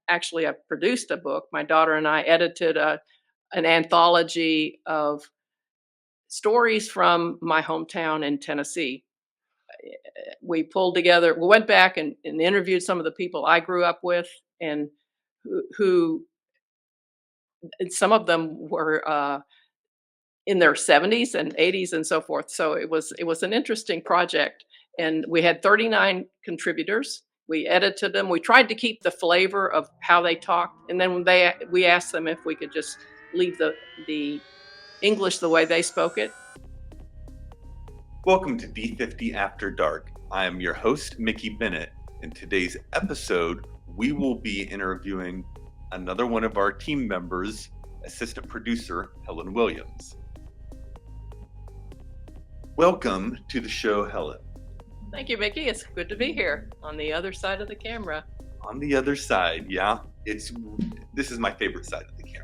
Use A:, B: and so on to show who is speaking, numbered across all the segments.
A: actually, I've produced a book. My daughter and I edited an anthology of stories from my hometown in Tennessee. We pulled together, we went back and interviewed some of the people I grew up with, and who and some of them were in their 70s and 80s and so forth. So it was an interesting project, and we had 39 contributors. We edited them. We tried to keep the flavor of how they talked, and then we asked them if we could just leave the English the way they spoke it.
B: Welcome to D50 After Dark. I am your host, Mickey Bennett. In today's episode, we will be interviewing another one of our team members, assistant producer Helen Williams. Welcome to the show, Helen.
A: Thank you, Mickey. It's good to be here on the other side of the camera.
B: On the other side, yeah. This is my favorite side of the camera.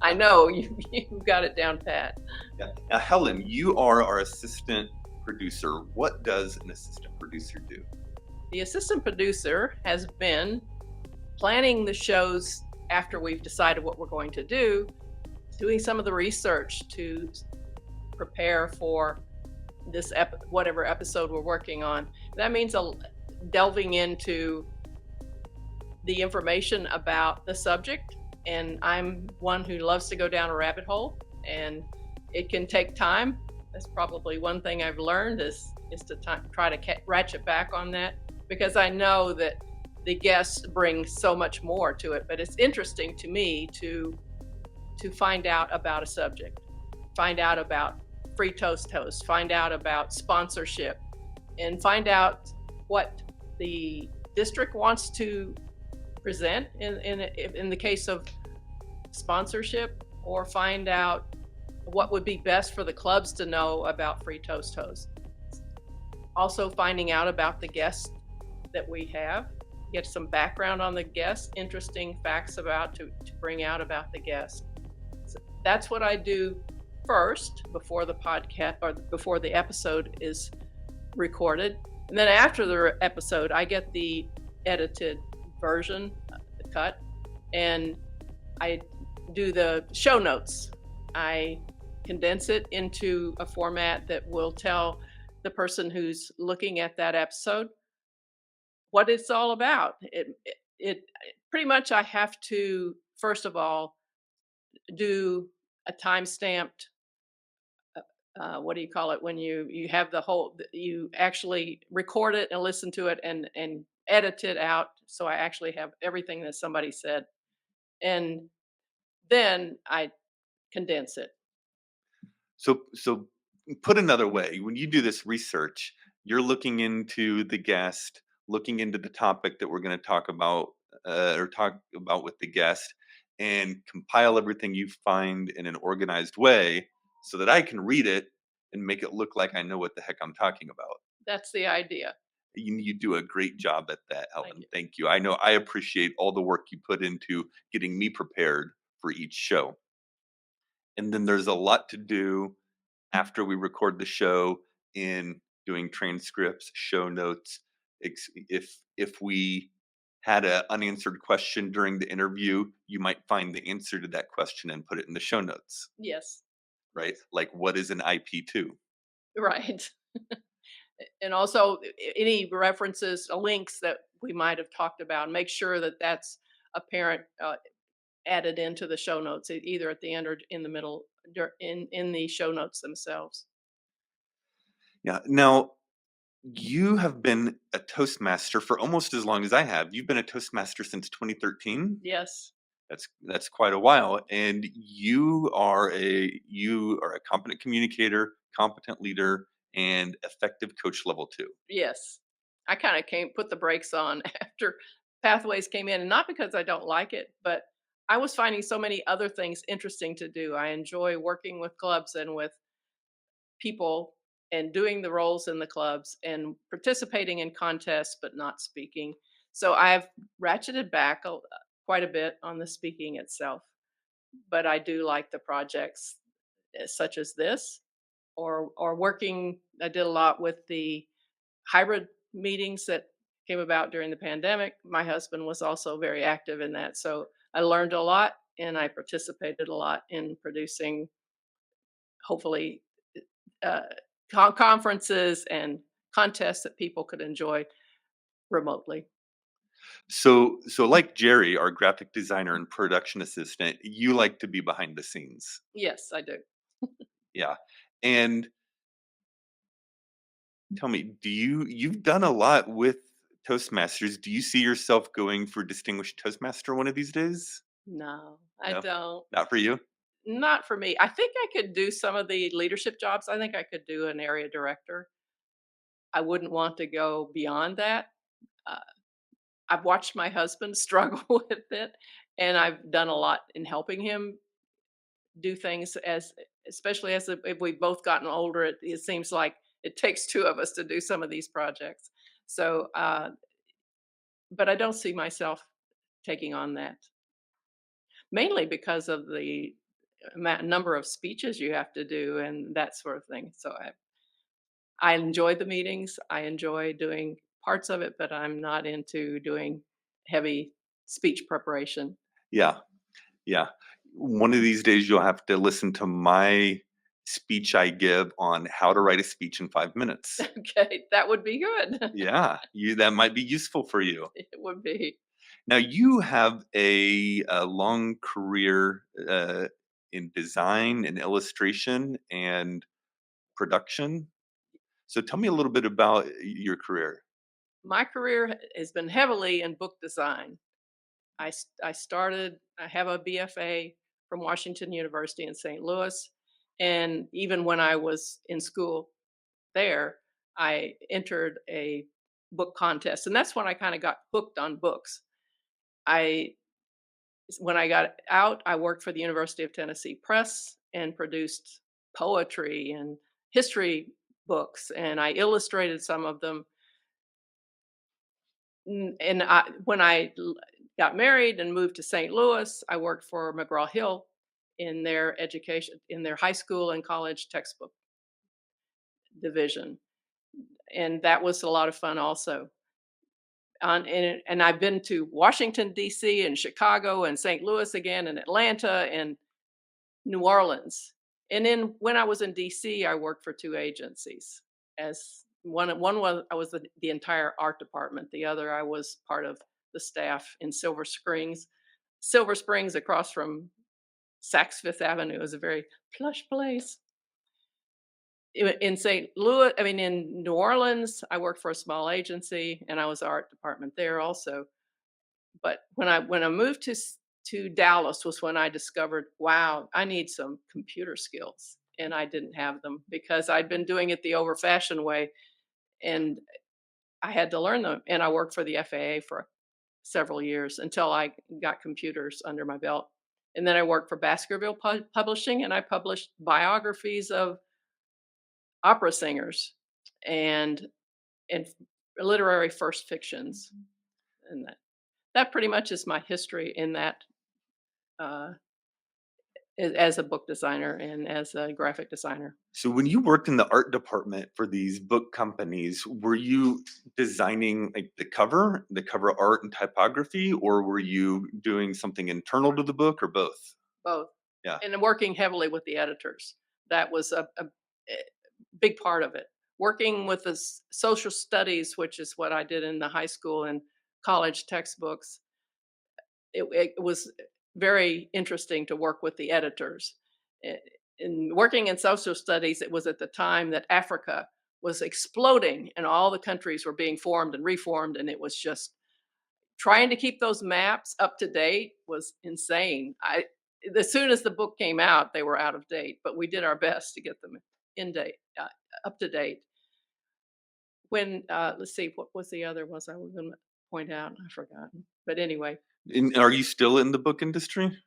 A: I know you got it down pat.
B: Yeah. Now, Helen, you are our assistant producer. What does an assistant producer do?
A: The assistant producer has been planning the shows after we've decided what we're going to do, doing some of the research to prepare for this whatever episode we're working on. That means delving into the information about the subject. And I'm one who loves to go down a rabbit hole, and it can take time. That's probably one thing I've learned is to try to ratchet back on that, because I know that the guests bring so much more to it. But it's interesting to me to find out about a subject, find out about free toast hosts, find out about sponsorship, and find out what the district wants to present in the case of sponsorship, or find out what would be best for the clubs to know about free toast hosts. Also finding out about the guests that we have, get some background on the guests, interesting facts to bring out about the guest. So that's what I do first before the podcast or before the episode is recorded. And then after the episode, I get the edited version, the cut, and I do the show notes. I condense it into a format that will tell the person who's looking at that episode what it's all about. It pretty much, I have to first of all do a time-stamped what do you call it, when you have you actually record it and listen to it and edit it out, so I actually have everything that somebody said, and then I condense it.
B: So put another way, when you do this research, you're looking into the guest, looking into the topic that we're going to talk about with the guest, and compile everything you find in an organized way so that I can read it and make it look like I know what the heck I'm talking about.
A: That's the idea.
B: You do a great job at that, Helen. Thank you. I know I appreciate all the work you put into getting me prepared for each show. And then there's a lot to do after we record the show in doing transcripts, show notes. If we had an unanswered question during the interview, you might find the answer to that question and put it in the show notes.
A: Yes.
B: Right? Like, what is an IP2?
A: Right. And also any references, links that we might have talked about, make sure that that's apparent, added into the show notes, either at the end or in the middle, in the show notes themselves.
B: Yeah. Now, you have been a Toastmaster for almost as long as I have. You've been a Toastmaster since 2013.
A: Yes.
B: That's quite a while, and you are a competent communicator, competent leader, and effective coach level 2.
A: Yes. I kind of put the brakes on after Pathways came in, and not because I don't like it, but I was finding so many other things interesting to do. I enjoy working with clubs and with people and doing the roles in the clubs and participating in contests, but not speaking. So I've ratcheted back quite a bit on the speaking itself, but I do like the projects such as this, or working. I did a lot with the hybrid meetings that came about during the pandemic. My husband was also very active in that. So I learned a lot and I participated a lot in producing, hopefully, uh, conferences and contests that people could enjoy remotely.
B: So like Jerry, our graphic designer and production assistant, you like to be behind the scenes.
A: Yes, I do.
B: Yeah. And tell me, you've done a lot with Toastmasters. Do you see yourself going for distinguished Toastmaster one of these days?
A: No, I
B: No,
A: don't.
B: not for you.
A: Not for me. I think I could do some of the leadership jobs. I think I could do an area director. I wouldn't want to go beyond that. Uh, I've watched my husband struggle with it, and I've done a lot in helping him do things as especially as if we've both gotten older, it seems like it takes two of us to do some of these projects. So, but I don't see myself taking on that, mainly because of the number of speeches you have to do and that sort of thing. So I enjoy the meetings. I enjoy doing parts of it, but I'm not into doing heavy speech preparation.
B: Yeah. Yeah. One of these days you'll have to listen to my speech I give on how to write a speech in 5 minutes.
A: Okay, that would be good.
B: Yeah, you that might be useful for you.
A: It would be.
B: Now you have a long career in design and illustration and production. So tell me a little bit about your career.
A: My career has been heavily in book design. I have a BFA from Washington University in St. Louis. And even when I was in school there, I entered a book contest. And that's when I kind of got hooked on books. I When I got out, I worked for the University of Tennessee Press and produced poetry and history books, and I illustrated some of them. And when got married and moved to St. Louis, I worked for McGraw-Hill in their education, in their high school and college textbook division, and that was a lot of fun also. And I've been to Washington D.C. and Chicago and St. Louis again and Atlanta and New Orleans. And then when I was in DC, I worked for two agencies. As one was I was the entire art department. The other I was part of the staff in Silver Springs. Silver Springs across from Saks Fifth Avenue is a very plush place. In St. Louis, I mean in New Orleans, I worked for a small agency and I was art department there also. But when I moved to Dallas was when I discovered, wow, I need some computer skills, and I didn't have them because I'd been doing it the old-fashioned way, and I had to learn them. And I worked for the FAA for several years until I got computers under my belt. And then I worked for Baskerville Publishing, and I published biographies of opera singers and and literary first fictions, and that pretty much is my history in that, uh, as a book designer and as a graphic designer.
B: So when you worked in the art department for these book companies, were you designing like the cover art and typography, or were you doing something internal to the book, or both?
A: Both.
B: Yeah.
A: And working heavily with the editors. That was a big part of it. Working with the social studies, which is what I did in the high school and college textbooks, it was very interesting to work with the editors. I- In working in social studies, it was at the time that Africa was exploding and all the countries were being formed and reformed, and it was just trying to keep those maps up to date was insane. I As soon as the book came out, they were out of date, but we did our best to get them in date, up to date. When let's see, what was the other ones I was going to point out? I've forgotten. But anyway,
B: And are you still in the book industry?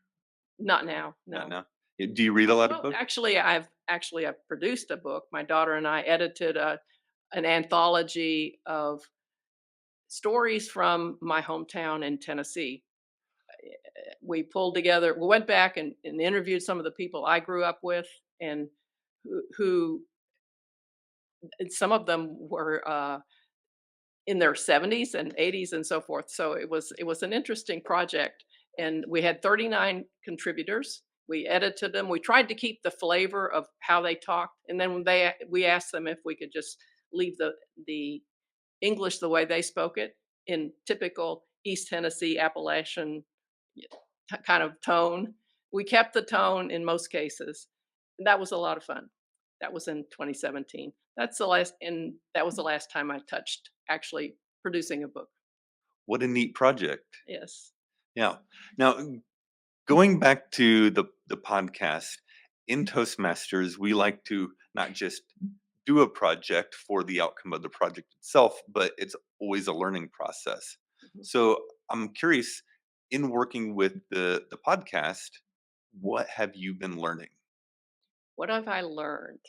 A: not now.
B: No,
A: No.
B: no. Do you read a lot of
A: Well,
B: books?
A: I've produced a book. My daughter and I edited an anthology of stories from my hometown in Tennessee. We went back and interviewed some of the people I grew up with, and who and some of them were in their 70s and 80s and so forth. So it was an interesting project, and we had 39 contributors. We edited them. We tried to keep the flavor of how they talked, and then we asked them if we could just leave the English the way they spoke it in typical East Tennessee Appalachian kind of tone. We kept the tone in most cases. And that was a lot of fun. That was in 2017. That was the last time I touched actually producing a book.
B: What a neat project.
A: Yes.
B: Yeah. Now, going back to the podcast, in Toastmasters, we like to not just do a project for the outcome of the project itself, but it's always a learning process.
A: Mhm.
B: So I'm curious, in working with the podcast, what have you been learning?
A: What have I learned?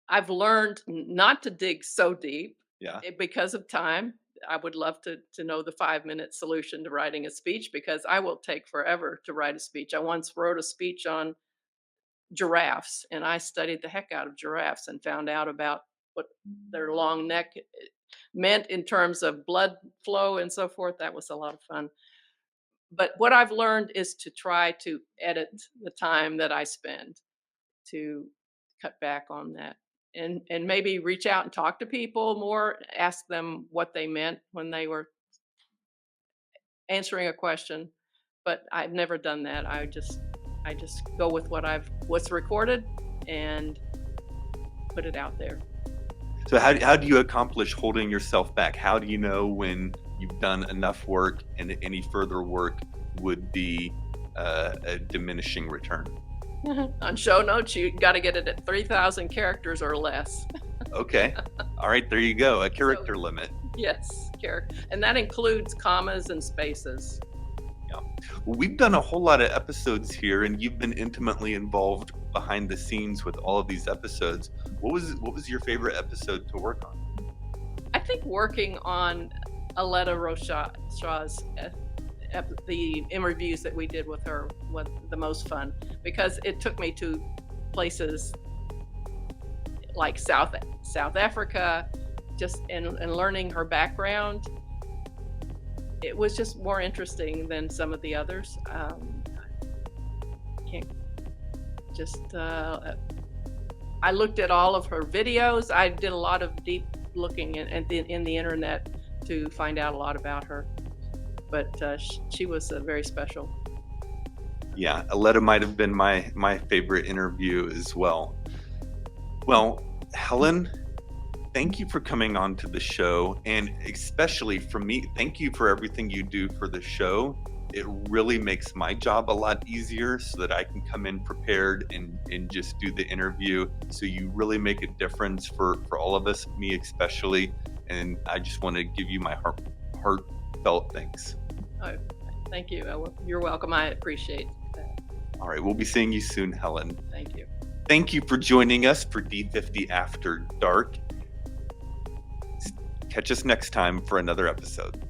A: I've learned not to dig so deep
B: Yeah.
A: because of time. I would love to know the 5-minute solution to writing a speech, because I will take forever to write a speech. I once wrote a speech on giraffes, and I studied the heck out of giraffes and found out about what their long neck meant in terms of blood flow and so forth. That was a lot of fun. But what I've learned is to try to edit the time that I spend, to cut back on that, and maybe reach out and talk to people more, ask them what they meant when they were answering a question. But I've never done that. I just go with what's recorded and put it out there.
B: So how do you accomplish holding yourself back? How do you know when you've done enough work and any further work would be a diminishing return?
A: On show notes, you got to get it at 3,000 characters or less.
B: Okay. All right, there you go. A character limit.
A: Yes, and that includes commas and spaces.
B: Yeah. Well, we've done a whole lot of episodes here, and you've been intimately involved behind the scenes with all of these episodes. What was your favorite episode to work on?
A: I think working on Aletta Rochat's the interviews that we did with her was the most fun, because it took me to places like South Africa, just and learning her background. It was just more interesting than some of the others. I looked at all of her videos. I did a lot of deep looking in the internet to find out a lot about her. But she was very special.
B: Yeah, Aletta might have been my favorite interview as well. Well, Helen, thank you for coming on to the show, and especially for me, thank you for everything you do for the show. It really makes my job a lot easier so that I can come in prepared and just do the interview. So you really make a difference for all of us, me especially, and I just want to give you my heartfelt thanks.
A: Oh, thank you. You're welcome. I appreciate that.
B: All right, we'll be seeing you soon, Helen.
A: Thank you.
B: Thank you for joining us for D50 After Dark. Catch us next time for another episode.